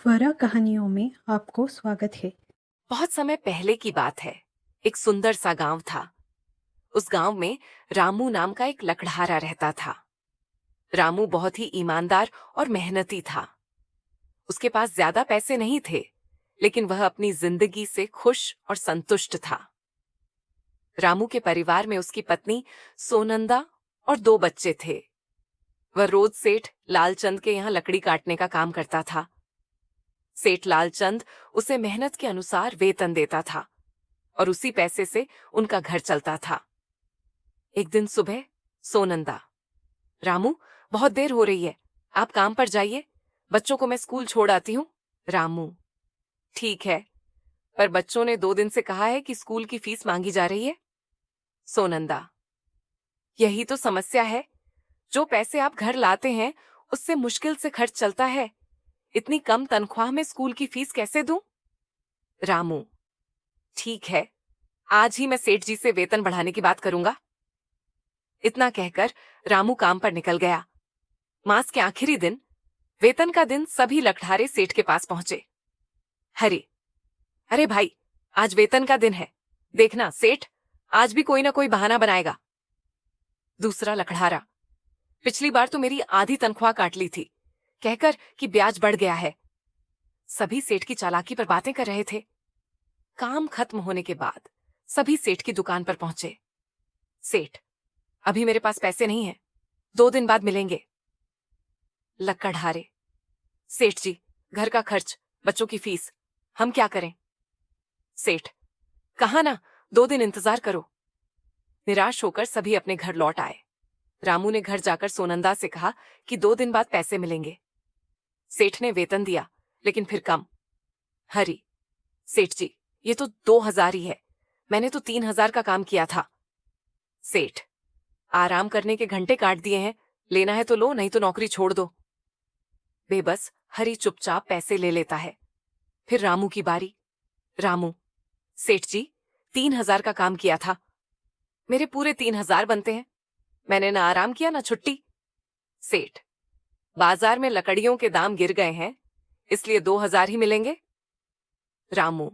स्वरा कहानियों में आपको स्वागत है। बहुत समय पहले की बात है। एक सुंदर सा गांव था। उस गांव में रामू नाम का एक लकड़हारा रहता था। रामू बहुत ही ईमानदार और मेहनती था। उसके पास ज्यादा पैसे नहीं थे, लेकिन वह अपनी जिंदगी से खुश और संतुष्ट था। रामू के परिवार में उसकी पत्नी सोनंदा और 2 बच्चे थे। वह रोज सेठ लालचंद के यहाँ लकड़ी काटने का काम करता था। सेठ लालचंद उसे मेहनत के अनुसार वेतन देता था और उसी पैसे से उनका घर चलता था। एक दिन सुबह सोनंदा, रामू, बहुत देर हो रही है, आप काम पर जाइए, बच्चों को मैं स्कूल छोड़ आती हूँ। रामू, ठीक है, पर बच्चों ने 2 दिन से कहा है कि स्कूल की फीस मांगी जा रही है। सोनंदा, यही तो समस्या है। जो पैसे आप घर लाते हैं उससे मुश्किल से खर्च चलता है। इतनी कम तनख्वाह में स्कूल की फीस कैसे दूं? रामू, ठीक है, आज ही मैं सेठ जी से वेतन बढ़ाने की बात करूंगा। इतना कहकर रामू काम पर निकल गया। मास के आखिरी दिन, वेतन का दिन, सभी लकड़हारे सेठ के पास पहुंचे। हरे, अरे भाई, आज वेतन का दिन है, देखना सेठ आज भी कोई ना कोई बहाना बनाएगा। दूसरा लकड़हारा, पिछली बार तो मेरी आधी तनख्वाह काट ली थी, कहकर कि ब्याज बढ़ गया है। सभी सेठ की चालाकी पर बातें कर रहे थे। काम खत्म होने के बाद सभी सेठ की दुकान पर पहुंचे। सेठ, अभी मेरे पास पैसे नहीं है, 2 दिन बाद मिलेंगे। लकड़हारे, सेठ जी, घर का खर्च, बच्चों की फीस, हम क्या करें? सेठ, कहा ना, 2 दिन इंतजार करो। निराश होकर सभी अपने घर लौट आए। रामू ने घर जाकर सोनंदा से कहा कि 2 दिन बाद पैसे मिलेंगे। सेठ ने वेतन दिया, लेकिन फिर कम। हरी, सेठ जी, ये तो 2000 ही है, मैंने तो 3000 का काम किया था। सेठ, आराम करने के घंटे काट दिए हैं, लेना है तो लो, नहीं तो नौकरी छोड़ दो। बेबस हरी चुपचाप पैसे ले लेता है। फिर रामू की बारी। रामू, सेठ जी, 3000 का काम किया था, मेरे पूरे 3000 बनते हैं, मैंने ना आराम किया ना छुट्टी। सेठ, बाजार में लकड़ियों के दाम गिर गए हैं, इसलिए 2000 ही मिलेंगे। रामू,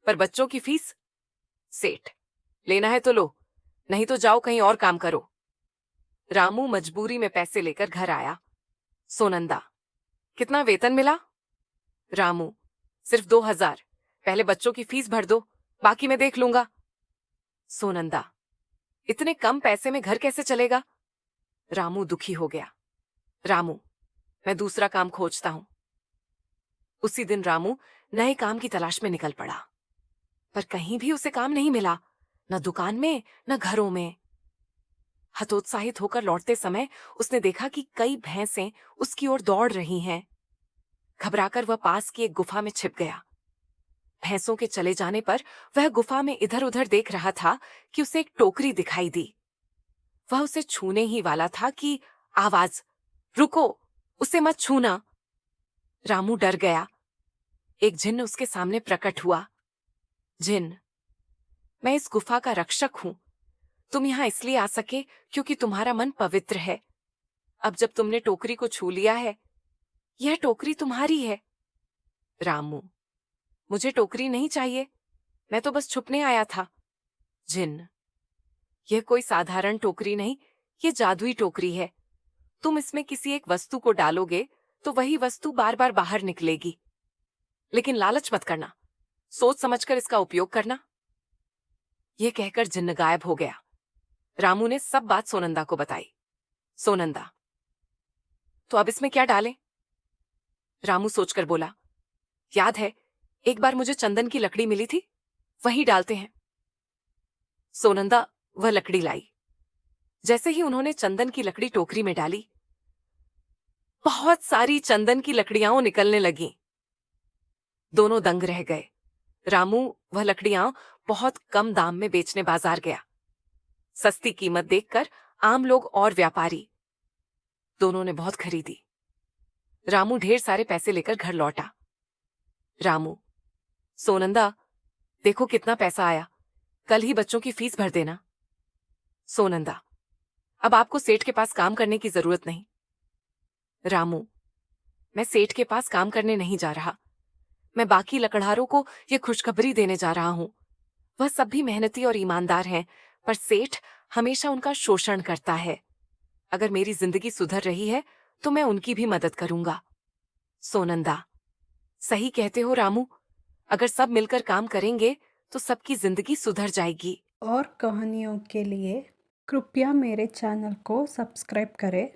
पर बच्चों की फीस? सेठ, लेना है तो लो, नहीं तो जाओ कहीं और काम करो। रामू मजबूरी में पैसे लेकर घर आया। सोनंदा, कितना वेतन मिला? रामू, सिर्फ 2000, पहले बच्चों की फीस भर दो, बाकी मैं देख लूंगा। सोनंदा, इतने कम पैसे में घर कैसे चलेगा? रामू दुखी हो गया। रामू, मैं दूसरा काम खोजता हूं। उसी दिन रामू नए काम की तलाश में निकल पड़ा, पर कहीं भी उसे काम नहीं मिला, न दुकान में न घरों में। हतोत्साहित होकर लौटते समय उसने देखा कि कई भैंसें उसकी ओर दौड़ रही हैं। घबराकर वह पास की एक गुफा में छिप गया। भैंसों के चले जाने पर वह गुफा में इधर उधर देख रहा था कि उसे एक टोकरी दिखाई दी। वह उसे छूने ही वाला था कि आवाज, रुको, उसे मत छूना। रामू डर गया। एक जिन्न उसके सामने प्रकट हुआ। जिन्न, मैं इस गुफा का रक्षक हूं। तुम यहां इसलिए आ सके क्योंकि तुम्हारा मन पवित्र है। अब जब तुमने टोकरी को छू लिया है, यह टोकरी तुम्हारी है। रामू, मुझे टोकरी नहीं चाहिए, मैं तो बस छुपने आया था। जिन्न, यह कोई साधारण टोकरी नहीं, यह जादुई टोकरी है। तुम इसमें किसी एक वस्तु को डालोगे तो वही वस्तु बार बार बाहर निकलेगी। लेकिन लालच मत करना, सोच समझकर इसका उपयोग करना। यह कहकर जिन्न गायब हो गया। रामू ने सब बात सोनंदा को बताई। सोनंदा, तो अब इसमें क्या डालें? रामू सोचकर बोला, याद है, एक बार मुझे चंदन की लकड़ी मिली थी, वही डालते हैं। सोनंदा वह लकड़ी लाई। जैसे ही उन्होंने चंदन की लकड़ी टोकरी में डाली, बहुत सारी चंदन की लकड़ियां निकलने लगीं। दोनों दंग रह गए। रामू वह लकड़ियां बहुत कम दाम में बेचने बाजार गया। सस्ती कीमत देखकर आम लोग और व्यापारी दोनों ने बहुत खरीदी। रामू ढेर सारे पैसे लेकर घर लौटा। रामू, सोनंदा, देखो कितना पैसा आया, कल ही बच्चों की फीस भर देना। सोनंदा, अब आपको सेठ के पास काम करने की जरूरत नहीं। रामू, मैं सेठ के पास काम करने नहीं जा रहा। मैं बाकी लकड़हारों को ये खुशखबरी देने जा रहा हूँ। वह सब भी मेहनती और ईमानदार हैं, पर सेठ हमेशा उनका शोषण करता है। अगर मेरी जिंदगी सुधर रही है तो मैं उनकी भी मदद करूंगा। सोनंदा, सही कहते हो रामू। अगर सब मिलकर काम करेंगे तो सबकी जिंदगी सुधर जाएगी। और कहानियों के लिए कृपया मेरे चैनल को सब्सक्राइब करें